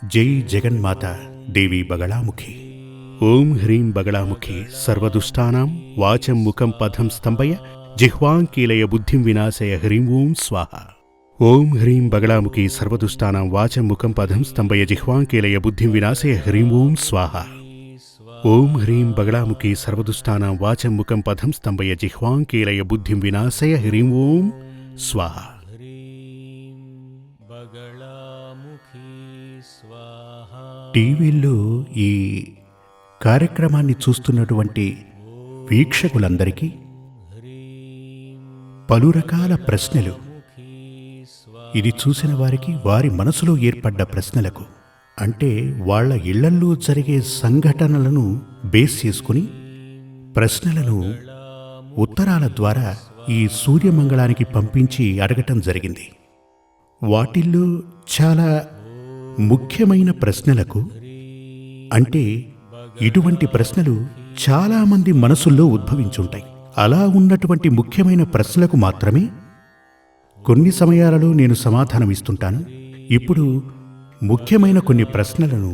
జై జగన్మాత దేవి బగళాముఖి. ఓం హ్రీం బగళాముఖి సర్వదుష్టానాం వాచం ముఖం పథం స్తంభయ జిహ్వాంకీలయ బుద్ధిం వినాశయ హ్రీం ఓం స్వాహ. ఓం హ్రీం బగళాముఖి సర్వదుష్టానాం వాచం ముఖం పథం స్తంభయ జిహ్వాంకీలయ బుద్ధిం వినాశయ హ్రీం ఓం స్వాహ. ఓం హ్రీం బగళాముఖి సర్వదుష్టానాం వాచం ముఖం పథం స్తంభయ జిహ్వాంకీలయ బుద్ధిం వినాశయ హ్రీం ఓం స్వాహ. టీవీల్లో ఈ కార్యక్రమాన్ని చూస్తున్నటువంటి వీక్షకులందరికీ పలు రకాల ప్రశ్నలు, ఇది చూసిన వారికి వారి మనసులో ఏర్పడ్డ ప్రశ్నలకు, అంటే వాళ్ళ ఇళ్లల్లో జరిగే సంఘటనలను బేస్ చేసుకుని ప్రశ్నలను ఉత్తరాల ద్వారా ఈ సూర్యమంగళానికి పంపించి అడగటం జరిగింది. వాటిల్లో చాలా ముఖ్యమైన ప్రశ్నలకు, అంటే ఇటువంటి ప్రశ్నలు చాలామంది మనసుల్లో ఉద్భవించుంటాయి. అలా ఉన్నటువంటి ముఖ్యమైన ప్రశ్నలకు మాత్రమే కొన్ని సమయాలలో నేను సమాధానమిస్తుంటాను. ఇప్పుడు ముఖ్యమైన కొన్ని ప్రశ్నలను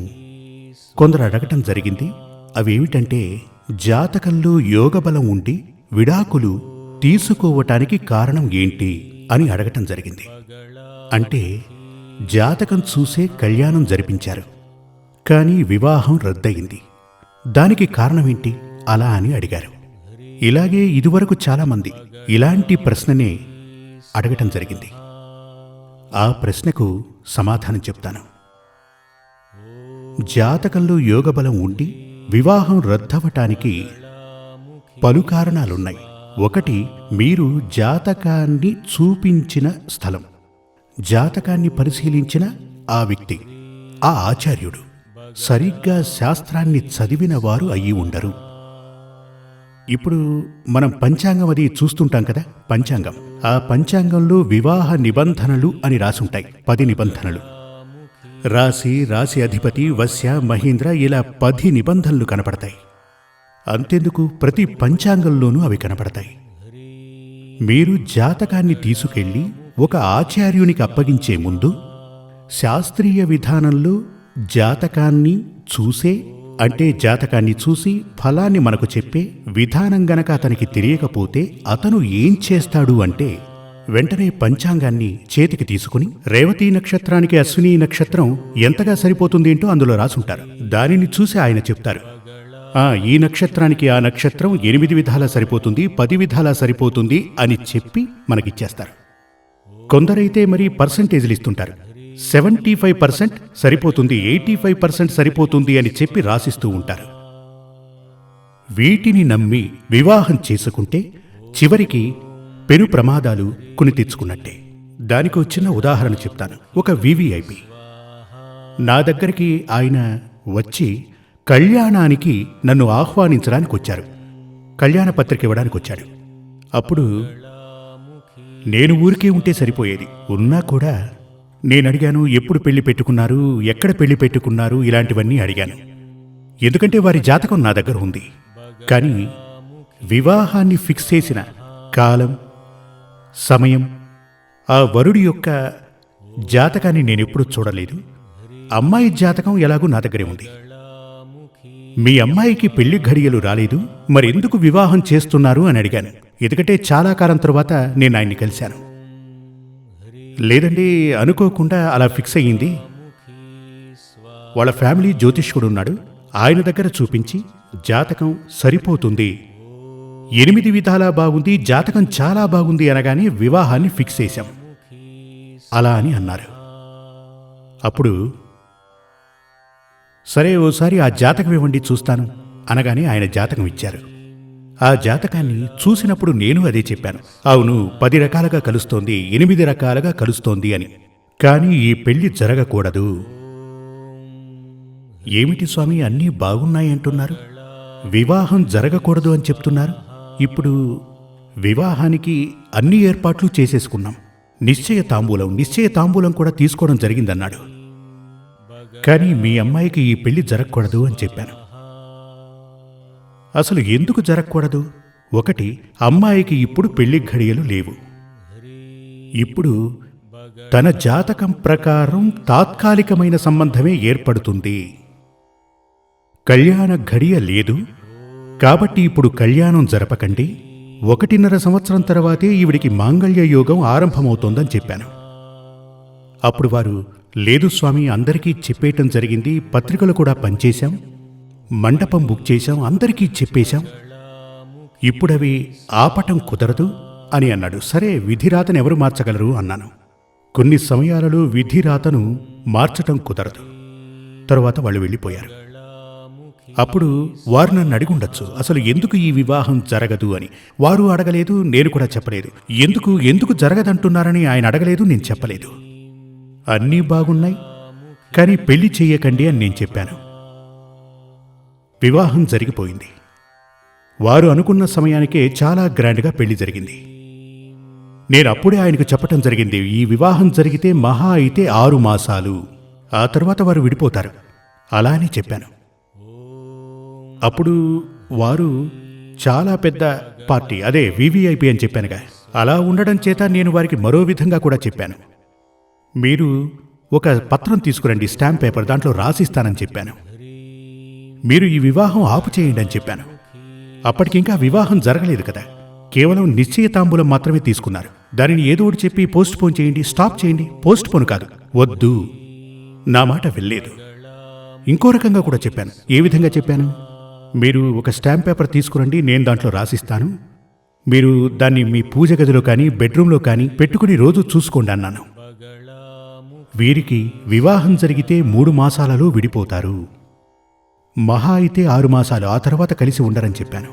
కొందరు అడగటం జరిగింది. అవేమిటంటే, జాతకంలో యోగబలం ఉండి విడాకులు తీసుకోవటానికి కారణం ఏంటి అని అడగటం జరిగింది. అంటే జాతకం చూసే కళ్యాణం జరిపించారు, కానీ వివాహం రద్దయింది. దానికి కారణమేంటి అలా అని అడిగారు. ఇలాగే ఇదివరకు చాలామంది ఇలాంటి ప్రశ్ననే అడగటం జరిగింది. ఆ ప్రశ్నకు సమాధానం చెప్తాను. జాతకంలో యోగబలం ఉండి వివాహం రద్దవటానికి పలు కారణాలున్నాయి. ఒకటి, మీరు జాతకాన్ని చూపించిన స్థలం, జాతకాన్ని పరిశీలించిన ఆ వ్యక్తి, ఆ ఆచార్యుడు సరిగ్గా శాస్త్రాన్ని చదివిన వారు అయ్యి ఉండరు. ఇప్పుడు మనం పంచాంగం అది చూస్తుంటాం కదా, పంచాంగం. ఆ పంచాంగంలో వివాహ నిబంధనలు అని రాసుంటాయి, 10 నిబంధనలు. రాశి అధిపతి, వశ్య, మహీంద్ర, ఇలా 10 నిబంధనలు కనపడతాయి. అంతెందుకు, ప్రతి పంచాంగంలోనూ అవి కనపడతాయి. మీరు జాతకాన్ని తీసుకెళ్లి ఒక ఆచార్యునికి అప్పగించే ముందు శాస్త్రీయ విధానంలో జాతకాన్ని చూసే, అంటే జాతకాన్ని చూసి ఫలాన్ని మనకు చెప్పే విధానం గనక అతనికి తెలియకపోతే అతను ఏం చేస్తాడు అంటే, వెంటనే పంచాంగాన్ని చేతికి తీసుకుని రేవతి నక్షత్రానికి అశ్విని నక్షత్రం ఎంతగా సరిపోతుంది ఏంటో అందులో రాసుంటారు. దానిని చూసి ఆయన చెప్తారు, ఈ నక్షత్రానికి ఆ నక్షత్రం 8 విధాలా సరిపోతుంది, 10 విధాలా సరిపోతుంది అని చెప్పి మనకిచ్చేస్తారు. కొందరైతే మరి పర్సంటేజ్లు ఇస్తుంటారు. 75% సరిపోతుంది, 85% సరిపోతుంది అని చెప్పి రాసిస్తూ ఉంటారు. వీటిని నమ్మి వివాహం చేసుకుంటే చివరికి పెను ప్రమాదాలు కొని తెచ్చుకున్నట్టే. దానికి చిన్న ఉదాహరణ చెప్తాను. ఒక వివిఐపి నా దగ్గరికి ఆయన వచ్చి కళ్యాణానికి నన్ను ఆహ్వానించడానికి వచ్చారు, కళ్యాణ పత్రిక ఇవ్వడానికి వచ్చాడు. అప్పుడు నేను ఊరికే ఉంటే సరిపోయేది. ఉన్నా కూడా నేనడిగాను, ఎప్పుడు పెళ్లి పెట్టుకున్నారు, ఎక్కడ పెళ్లి పెట్టుకున్నారు, ఇలాంటివన్నీ అడిగాను. ఎందుకంటే వారి జాతకం నా దగ్గర ఉంది. కానీ వివాహాన్ని ఫిక్స్ చేసిన కాలం, సమయం, ఆ వరుడి యొక్క జాతకాన్ని నేనెప్పుడూ చూడలేదు. అమ్మాయి జాతకం ఎలాగూ నా దగ్గరే ఉంది. మీ అమ్మాయికి పెళ్లి ఘడియలు రాలేదు, మరెందుకు వివాహం చేస్తున్నారు అని అడిగాను. ఎందుకంటే చాలా కాలం తర్వాత నేను ఆయన్ని కలిశాను. లేదండి, అనుకోకుండా అలా ఫిక్స్ అయ్యింది. వాళ్ళ ఫ్యామిలీ జ్యోతిష్కుడు ఉన్నాడు, ఆయన దగ్గర చూపించి జాతకం సరిపోతుంది, 8 విధాలా బాగుంది, జాతకం చాలా బాగుంది అనగానే వివాహాన్ని ఫిక్స్ చేశాం అలా అని అన్నారు. అప్పుడు సరే ఓసారి ఆ జాతకం ఇవ్వండి చూస్తాను అనగానే ఆయన జాతకం ఇచ్చారు. ఆ జాతకాన్ని చూసినప్పుడు నేను అదే చెప్పాను, అవును 10 రకాలుగా కలుస్తోంది, 8 రకాలుగా కలుస్తోంది అని. కానీ ఈ పెళ్లి జరగకూడదు. ఏమిటి స్వామి, అన్నీ బాగున్నాయంటున్నారు, వివాహం జరగకూడదు అని చెప్తున్నారు. ఇప్పుడు వివాహానికి అన్ని ఏర్పాట్లు చేసేసుకున్నాం, నిశ్చయ తాంబూలం కూడా తీసుకోవడం జరిగిందన్నాడు. కానీ మీ అమ్మాయికి ఈ పెళ్లి జరగకూడదు అని చెప్పాను. అసలు ఎందుకు జరగకూడదు? ఒకటి, అమ్మాయికి ఇప్పుడు పెళ్లి ఘడియలు లేవు. ఇప్పుడు తన జాతకం ప్రకారం తాత్కాలికమైన సంబంధమే ఏర్పడుతుంది. కళ్యాణ ఘడియ లేదు కాబట్టి ఇప్పుడు కళ్యాణం జరపకండి, 1.5 సంవత్సరం తర్వాతే ఈవిడికి మాంగళ్య యోగం ఆరంభమవుతోందని చెప్పాను. అప్పుడు వారు, లేదు స్వామి, అందరికీ చెప్పేయటం జరిగింది, పత్రికలు కూడా పనిచేశాం, మండపం బుక్ చేశాం, అందరికీ చెప్పేశాం, ఇప్పుడవి ఆపటం కుదరదు అని అన్నాడు. సరే, విధిరాతను ఎవరు మార్చగలరు అన్నాను. కొన్ని సమయాలలో విధిరాతను మార్చటం కుదరదు. తరువాత వాళ్ళు వెళ్ళిపోయారు. అప్పుడు వారు నన్ను అడిగుండొచ్చు, అసలు ఎందుకు ఈ వివాహం జరగదు అని. వారు అడగలేదు, నేను కూడా చెప్పలేదు. ఎందుకు జరగదంటున్నారని ఆయన అడగలేదు, నేను చెప్పలేదు. అన్నీ బాగున్నాయి, కానీ పెళ్లి చెయ్యకండి అని నేను చెప్పాను. వివాహం జరిగిపోయింది. వారు అనుకున్న సమయానికే చాలా గ్రాండ్గా పెళ్లి జరిగింది. నేను అప్పుడే ఆయనకు చెప్పటం జరిగింది, ఈ వివాహం జరిగితే మహా అయితే 6 మాసాలు, ఆ తర్వాత వారు విడిపోతారు అలా అని చెప్పాను. అప్పుడు వారు చాలా పెద్ద పార్టీ, అదే వివిఐపి అని చెప్పానుగా, అలా ఉండడం చేత నేను వారికి మరో విధంగా కూడా చెప్పాను. మీరు ఒక పత్రం తీసుకురండి, స్టాంప్ పేపర్, దాంట్లో రాసిస్తానని చెప్పాను. మీరు ఈ వివాహం ఆపు చేయండి అని చెప్పాను. అప్పటికింకా వివాహం జరగలేదు కదా, కేవలం నిశ్చయతాంబూలం మాత్రమే తీసుకున్నారు. దానిని ఏదో ఒకటి చెప్పి పోస్ట్ పోన్ చేయండి, స్టాప్ చేయండి. పోస్ట్ పోన్ కాదు, వద్దు. నా మాట వెళ్ళలేదు. ఇంకో రకంగా కూడా చెప్పాను. ఏ విధంగా చెప్పాను? మీరు ఒక స్టాంప్ పేపర్ తీసుకురండి, నేను దాంట్లో రాసిస్తాను, మీరు దాన్ని మీ పూజ గదిలో కానీ బెడ్రూమ్లో కానీ పెట్టుకుని రోజు చూసుకోండి అన్నాను. వీరికి వివాహం జరిగితే 3 మాసాలలో విడిపోతారు, మహా అయితే 6 మాసాలు, ఆ తర్వాత కలిసి ఉండరని చెప్పాను.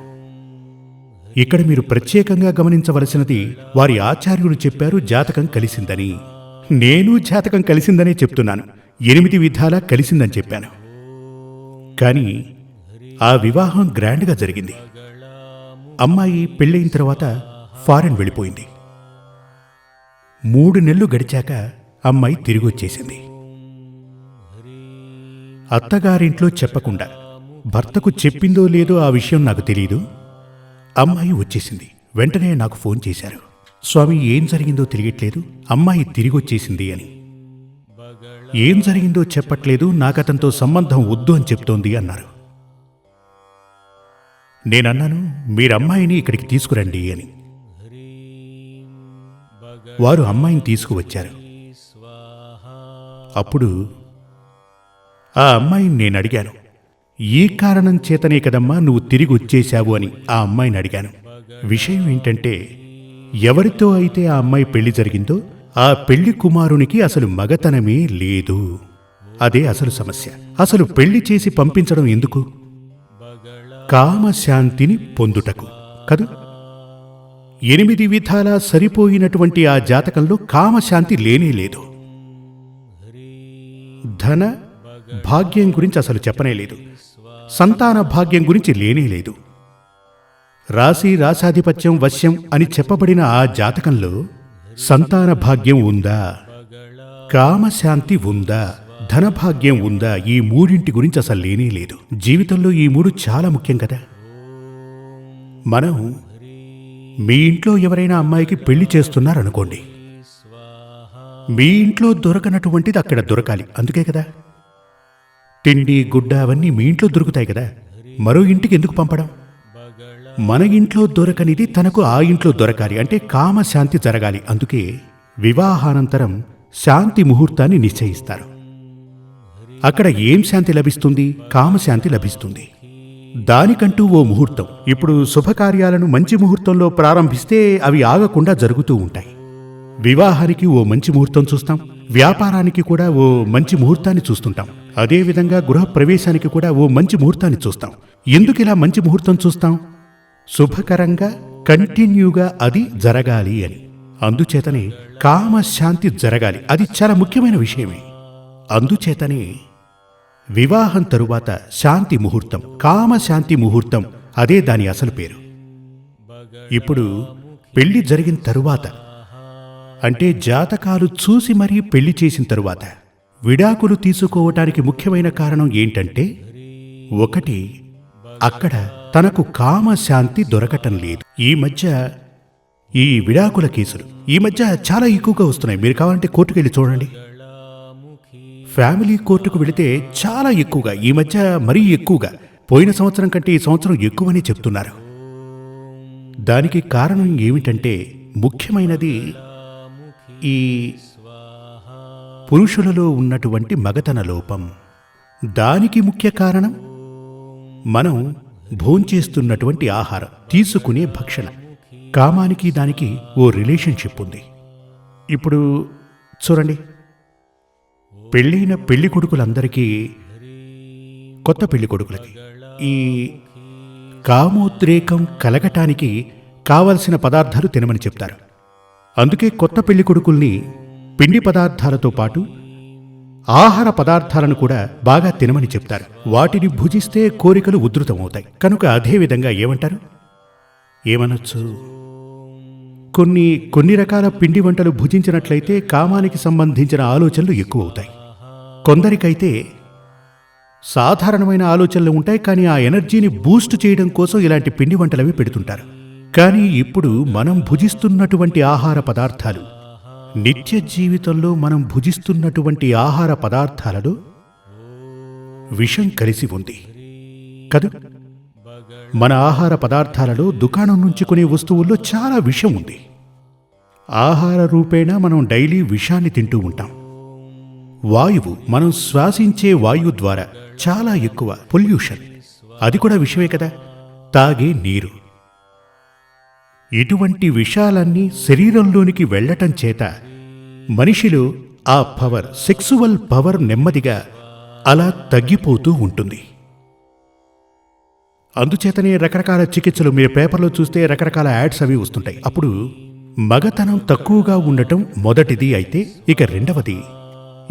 ఇక్కడ మీరు ప్రత్యేకంగా గమనించవలసినది, వారి ఆచార్యులు చెప్పారు జాతకం కలిసిందని. నేను జాతకం కలిసిందనే చెప్తున్నాను, 8 విధాలా కలిసిందని చెప్పాను. కానీ ఆ వివాహం గ్రాండ్గా జరిగింది. అమ్మాయి పెళ్ళయిన తర్వాత ఫారెన్ వెళ్ళిపోయింది. 3 నెలలు గడిచాక అమ్మాయి తిరిగి వచ్చేసింది. అత్తగారింట్లో చెప్పకుండా, భర్తకు చెప్పిందో లేదో ఆ విషయం నాకు తెలియదు. అమ్మాయి వచ్చేసింది. వెంటనే నాకు ఫోన్ చేశారు, స్వామి ఏం జరిగిందో తెలియట్లేదు, అమ్మాయి తిరిగి వచ్చేసింది అని. ఏం జరిగిందో చెప్పట్లేదు, నాకతనితో సంబంధం వద్దు అని చెప్తోంది అన్నారు. నేనన్నాను, మీరమ్మాయిని ఇక్కడికి తీసుకురండి అని. వారు అమ్మాయిని తీసుకువచ్చారు. అప్పుడు ఆ అమ్మాయిని నేను అడిగాను, ఏ కారణం చేతనే కదమ్మా నువ్వు తిరిగి వచ్చేశావు అని ఆ అమ్మాయిని అడిగాను. విషయం ఏంటంటే, ఎవరితో అయితే ఆ అమ్మాయి పెళ్లి జరిగిందో ఆ పెళ్లి కుమారునికి అసలు మగతనమే లేదు. అదే అసలు సమస్య. అసలు పెళ్లి చేసి పంపించడం ఎందుకు? కామశాంతిని పొందుటకు కదూ. 8 విధాలా సరిపోయినటువంటి ఆ జాతకంలో కామశాంతి లేనే లేదు. ధన భాగ్యం గురించి అసలు చెప్పనే లేదు, సంతాన భాగ్యం గురించి లేనే లేదు. రాశాధిపత్యం వశ్యం అని చెప్పబడిన ఆ జాతకంలో సంతాన భాగ్యం ఉందా, కామశాంతి ఉందా, ధనభాగ్యం ఉందా? ఈ 3 గురించి అసలు లేనే లేదు. జీవితంలో ఈ 3 చాలా ముఖ్యం కదా. మనం మీ ఇంట్లో ఎవరైనా అమ్మాయికి పెళ్లి చేస్తున్నారనుకోండి, మీ ఇంట్లో దొరకనటువంటిది అక్కడ దొరకాలి, అందుకే కదా. తిండి గుడ్డ అవన్నీ మీ ఇంట్లో దొరుకుతాయి కదా, మరో ఇంటికి ఎందుకు పంపడం? మన ఇంట్లో దొరకనిది తనకు ఆ ఇంట్లో దొరకాలి అంటే కామశాంతి జరగాలి. అందుకే వివాహానంతరం శాంతి ముహూర్తాన్ని నిశ్చయిస్తారు. అక్కడ ఏం శాంతి లభిస్తుంది? కామశాంతి లభిస్తుంది. దానికంటూ ఓ ముహూర్తం. ఇప్పుడు శుభకార్యాలను మంచి ముహూర్తంలో ప్రారంభిస్తే అవి ఆగకుండా జరుగుతూ ఉంటాయి. వివాహానికి ఓ మంచి ముహూర్తం చూస్తాం, వ్యాపారానికి కూడా ఓ మంచి ముహూర్తాన్ని చూస్తుంటాం, అదేవిధంగా గృహప్రవేశానికి కూడా ఓ మంచి ముహూర్తాన్ని చూస్తాం. ఎందుకిలా మంచి ముహూర్తం చూస్తాం? శుభకరంగా కంటిన్యూగా అది జరగాలి అని. అందుచేతనే కామశాంతి జరగాలి, అది చాలా ముఖ్యమైన విషయమే. అందుచేతనే వివాహం తరువాత శాంతి ముహూర్తం, కామశాంతి ముహూర్తం, అదే దాని అసలు పేరు. ఇప్పుడు పెళ్లి జరిగిన తరువాత, అంటే జాతకాలు చూసి మరీ పెళ్లి చేసిన తరువాత విడాకులు తీసుకోవటానికి ముఖ్యమైన కారణం ఏంటంటే, 1 అక్కడ తనకు కామశాంతి దొరకటం లేదు. ఈ మధ్య ఈ విడాకుల కేసులు ఈ మధ్య చాలా ఎక్కువగా వస్తున్నాయి. మీరు కావాలంటే కోర్టుకు వెళ్ళి చూడండి. ఫ్యామిలీ కోర్టుకు వెళితే చాలా ఎక్కువగా, ఈ మధ్య మరీ ఎక్కువగా, పోయిన సంవత్సరం కంటే ఈ సంవత్సరం ఎక్కువని చెప్తున్నారు. దానికి కారణం ఏమిటంటే ముఖ్యమైనది ఈ పురుషులలో ఉన్నటువంటి మగతన లోపం. దానికి ముఖ్య కారణం మనం భోంచేస్తున్నటువంటి ఆహారం, తీసుకునే భక్షణ. కామానికి దానికి ఓ రిలేషన్షిప్ ఉంది. ఇప్పుడు చూడండి, పెళ్ళైన పెళ్లి కొడుకులందరికీ, కొత్త పెళ్లి కొడుకులకి ఈ కామోద్రేకం కలగటానికి కావలసిన పదార్థాలు తినమని చెప్తారు. అందుకే కొత్త పెళ్లి కొడుకుల్ని పిండి పదార్థాలతో పాటు ఆహార పదార్థాలను కూడా బాగా తినమని చెప్తారు. వాటిని భుజిస్తే కోరికలు ఉధృతమవుతాయి. కనుక అదేవిధంగా ఏమనొచ్చు, కొన్ని రకాల పిండి వంటలు భుజించినట్లయితే కామానికి సంబంధించిన ఆలోచనలు ఎక్కువ అవుతాయి. కొందరికైతే సాధారణమైన ఆలోచనలు ఉంటాయి, కానీ ఆ ఎనర్జీని బూస్ట్ చేయడం కోసం ఇలాంటి పిండి వంటలవి పెడుతుంటారు. కానీ ఇప్పుడు మనం భుజిస్తున్నటువంటి ఆహార పదార్థాలు, నిత్య జీవితంలో మనం భుజిస్తున్నటువంటి ఆహార పదార్థాలలో విషం కలిసి ఉంది కదూ. మన ఆహార పదార్థాలలో దుకాణం నుంచి కొనే వస్తువుల్లో చాలా విషం ఉంది. ఆహార రూపేణా మనం డైలీ విషాన్ని తింటూ ఉంటాం. వాయువు, మనం శ్వాసించే వాయువు ద్వారా చాలా ఎక్కువ పొల్యూషన్, అది కూడా విషమే కదా. తాగే నీరు, ఇటువంటి విషాలన్నీ శరీరంలోనికి వెళ్లటం చేత మనిషిలో ఆ పవర్, సెక్సువల్ పవర్ నెమ్మదిగా అలా తగ్గిపోతూ ఉంటుంది. అందుచేతనే రకరకాల చికిత్సలు, మీరు పేపర్లో చూస్తే రకరకాల యాడ్స్ అవి వస్తుంటాయి. అప్పుడు మగతనం తక్కువగా ఉండటం మొదటిది అయితే, ఇక రెండవది,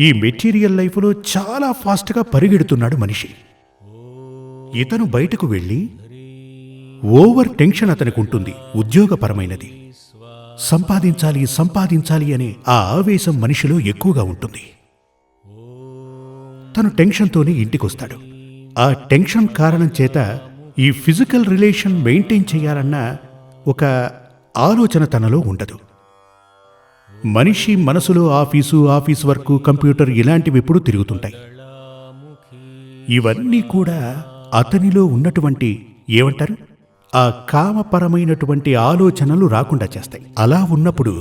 ఈ మెటీరియల్ లైఫ్లో చాలా ఫాస్ట్గా పరిగెడుతున్నాడు మనిషి. ఇతను బయటకు వెళ్ళి ఓవర్ టెన్షన్ అతనికి ఉంటుంది, ఉద్యోగపరమైనది. సంపాదించాలి అనే ఆ ఆవేశం మనిషిలో ఎక్కువగా ఉంటుంది. తను టెన్షన్తోనే ఇంటికొస్తాడు. ఆ టెన్షన్ కారణం చేత ఈ ఫిజికల్ రిలేషన్ మెయింటైన్ చేయాలన్న ఒక ఆలోచన తనలో ఉండదు. మనిషి మనసులో ఆఫీస్ వర్క్, కంప్యూటర్ ఇలాంటివి ఎప్పుడూ తిరుగుతుంటాయి. ఇవన్నీ కూడా అతనిలో ఉన్నటువంటి ఏమంటారు, ఆ కామపరమైనటువంటి ఆలోచనలు రాకుండా చేస్తాయి. అలా ఉన్నప్పుడు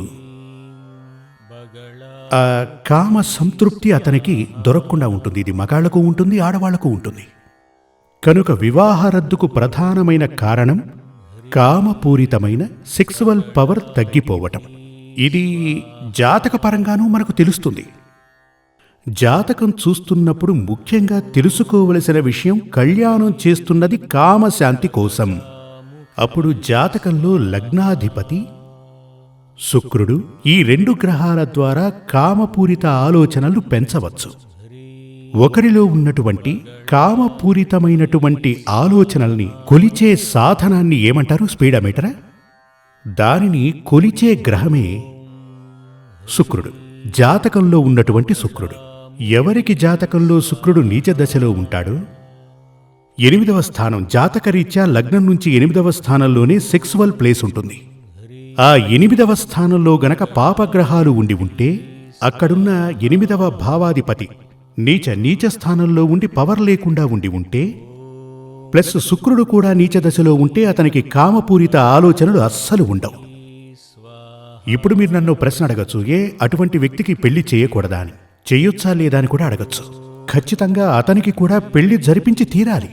ఆ కామ సంతృప్తి అతనికి దొరకకుండా ఉంటుంది. ఇది మగాళ్లకు ఉంటుంది, ఆడవాళ్లకు ఉంటుంది. కనుక వివాహ రద్దుకు ప్రధానమైన కారణం కామపూరితమైన సెక్సువల్ పవర్ తగ్గిపోవటం. ఇది జాతకపరంగానూ మనకు తెలుస్తుంది. జాతకం చూస్తున్నప్పుడు ముఖ్యంగా తెలుసుకోవలసిన విషయం, కళ్యాణం చేస్తున్నది కామశాంతి కోసం. అప్పుడు జాతకంలో లగ్నాధిపతి శుక్రుడు, ఈ 2 గ్రహాల ద్వారా కామపూరిత ఆలోచనలు పెంచవచ్చు. ఒకరిలో ఉన్నటువంటి కామపూరితమైనటువంటి ఆలోచనల్ని కొలిచే సాధనాన్ని ఏమంటారు, స్పీడోమీటరా? దానిని కొలిచే గ్రహమే శుక్రుడు, జాతకంలో ఉన్నటువంటి శుక్రుడు. ఎవరికి జాతకంలో శుక్రుడు నీచ దశలో ఉంటాడో, 8వ స్థానం, జాతకరీత్యా లగ్నం నుంచి 8వ స్థానంలోనే సెక్సువల్ ప్లేస్ ఉంటుంది. ఆ 8వ స్థానంలో గనక పాపగ్రహాలు ఉండి ఉంటే, అక్కడున్న 8వ భావాధిపతి నీచ స్థానంలో ఉండి పవర్ లేకుండా ఉండి ఉంటే, ప్లస్ శుక్రుడు కూడా నీచ దశలో ఉంటే అతనికి కామపూరిత ఆలోచనలు అస్సలు ఉండవు. ఇప్పుడు మీరు నన్ను ప్రశ్న అడగచ్చు, అటువంటి వ్యక్తికి పెళ్లి చేయకూడదా అని. చేయొచ్చా లేదా అని కూడా అడగచ్చు. ఖచ్చితంగా అతనికి కూడా పెళ్లి జరిపించి తీరాలి.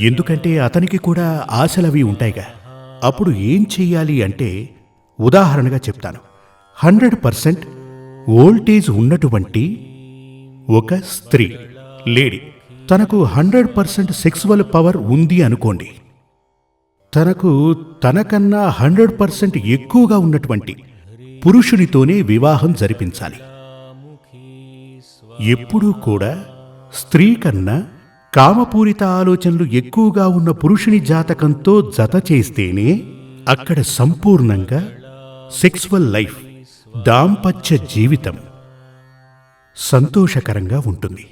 ఎందుకంటే అతనికి కూడా ఆశలవి ఉంటాయిగా. అప్పుడు ఏం చెయ్యాలి అంటే, ఉదాహరణగా చెప్తాను. 100% వోల్టేజ్ ఉన్నటువంటి ఒక స్త్రీ, లేడీ, తనకు 100% సెక్సువల్ పవర్ ఉంది అనుకోండి. తనకన్నా 100% ఎక్కువగా ఉన్నటువంటి పురుషునితోనే వివాహం జరిపించాలి. ఎప్పుడూ కూడా స్త్రీ కన్నా కామపూరిత ఆలోచనలు ఎక్కువగా ఉన్న పురుషుని జాతకంతో జత చేస్తేనే అక్కడ సంపూర్ణంగా సెక్సువల్ లైఫ్, దాంపత్య జీవితం సంతోషకరంగా ఉంటుంది.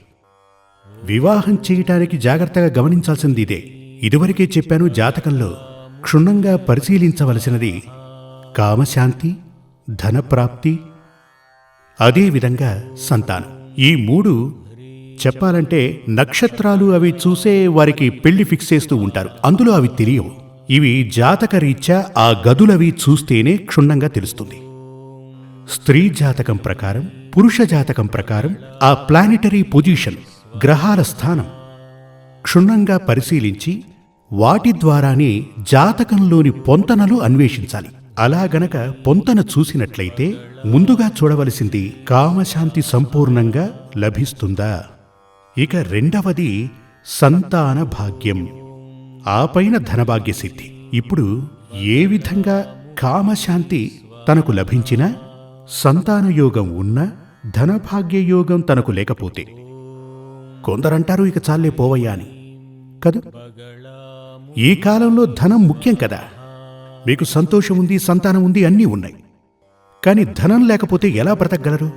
వివాహం చేయటానికి జాగ్రత్తగా గమనించాల్సింది ఇదే. ఇదివరకే చెప్పాను, జాతకంలో క్షుణ్ణంగా పరిశీలించవలసినది కామశాంతి, ధనప్రాప్తి, అదేవిధంగా సంతానం. ఈ మూడు చెప్పాలంటే నక్షత్రాలు అవి చూసే వారికి పెళ్లి ఫిక్స్ చేస్తూ ఉంటారు. అందులో అవి తెలియవు. ఇవి జాతక రీత్యా ఆ గదులవి చూస్తేనే క్షుణ్ణంగా తెలుస్తుంది. స్త్రీ జాతకం ప్రకారం, పురుష జాతకం ప్రకారం ఆ ప్లానెటరీ పొజిషన్, గ్రహాల స్థానం క్షుణ్ణంగా పరిశీలించి వాటి ద్వారానే జాతకంలోని పొంతనలు అన్వేషించాలి. అలా గనక పొంతన చూసినట్లయితే ముందుగా చూడవలసింది కామశాంతి సంపూర్ణంగా లభిస్తుందా. ఇక రెండవది సంతాన భాగ్యం, ఆ పైన ధనభాగ్య సిద్ధి. ఇప్పుడు ఏ విధంగా కామశాంతి తనకు లభించినా, సంతాన యోగం ఉన్నా, ధనభాగ్య యోగం తనకు లేకపోతే కొందరంటారు ఇక చాలే పోవయ్యా అని. కదా, ఈ కాలంలో ధనం ముఖ్యం కదా. మీకు సంతోషం ఉంది, సంతానం ఉంది, అన్నీ ఉన్నాయి. కానీ ధనం లేకపోతే ఎలా బ్రతకగలరు?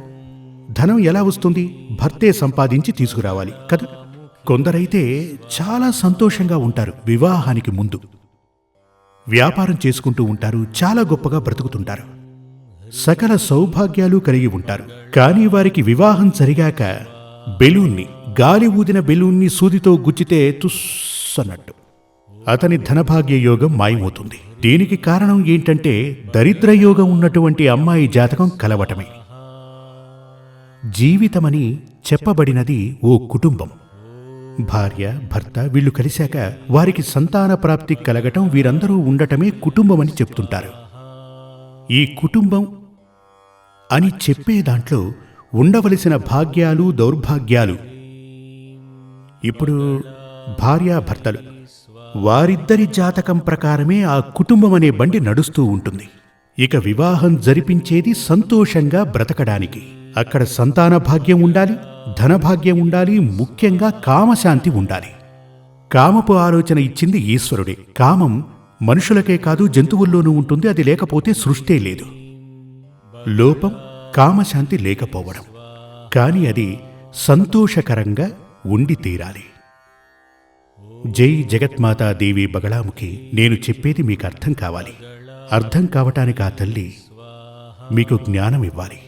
ధనం ఎలా వస్తుంది? భర్తే సంపాదించి తీసుకురావాలి కదా. కొందరైతే చాలా సంతోషంగా ఉంటారు వివాహానికి ముందు. వ్యాపారం చేసుకుంటూ ఉంటారు, చాలా గొప్పగా బ్రతుకుతుంటారు, సకల సౌభాగ్యాలు కలిగి ఉంటారు. కానీ వారికి వివాహం జరిగాక బెలూన్ని, గాలి ఊదిన బెలూన్ని సూదితో గుచ్చితే తుస్సన్నట్టు అతని ధనభాగ్య యోగం మాయమవుతుంది. దీనికి కారణం ఏంటంటే దరిద్రయోగం ఉన్నటువంటి అమ్మాయి జాతకం కలవటమే. జీవితమని చెప్పబడినది ఓ కుటుంబం. భార్య, భర్త వీళ్ళు కలిశాక వారికి సంతాన ప్రాప్తి కలగటం, వీరందరూ ఉండటమే కుటుంబమని చెప్తుంటారు. ఈ కుటుంబం అని చెప్పే దాంట్లో ఉండవలసిన భాగ్యాలు, దౌర్భాగ్యాలు, ఇప్పుడు భార్యాభర్తలు వారిద్దరి జాతకం ప్రకారమే ఆ కుటుంబం అనే బండి నడుస్తూ ఉంటుంది. ఇక వివాహం జరిపించేది సంతోషంగా బ్రతకడానికి. అక్కడ సంతాన భాగ్యం ఉండాలి, ధనభాగ్యం ఉండాలి, ముఖ్యంగా కామశాంతి ఉండాలి. కామపు ఆలోచన ఇచ్చింది ఈశ్వరుడే. కామం మనుషులకే కాదు జంతువుల్లోనూ ఉంటుంది. అది లేకపోతే సృష్టే లేదు. లోపం కామశాంతి లేకపోవడం. కాని అది సంతోషకరంగా ఉండి తీరాలి. జై జగత్మాతాదేవి బగళాముఖి. నేను చెప్పేది మీకు అర్థం కావాలి. అర్థం కావటానికి ఆ తల్లి మీకు జ్ఞానం ఇవ్వాలి.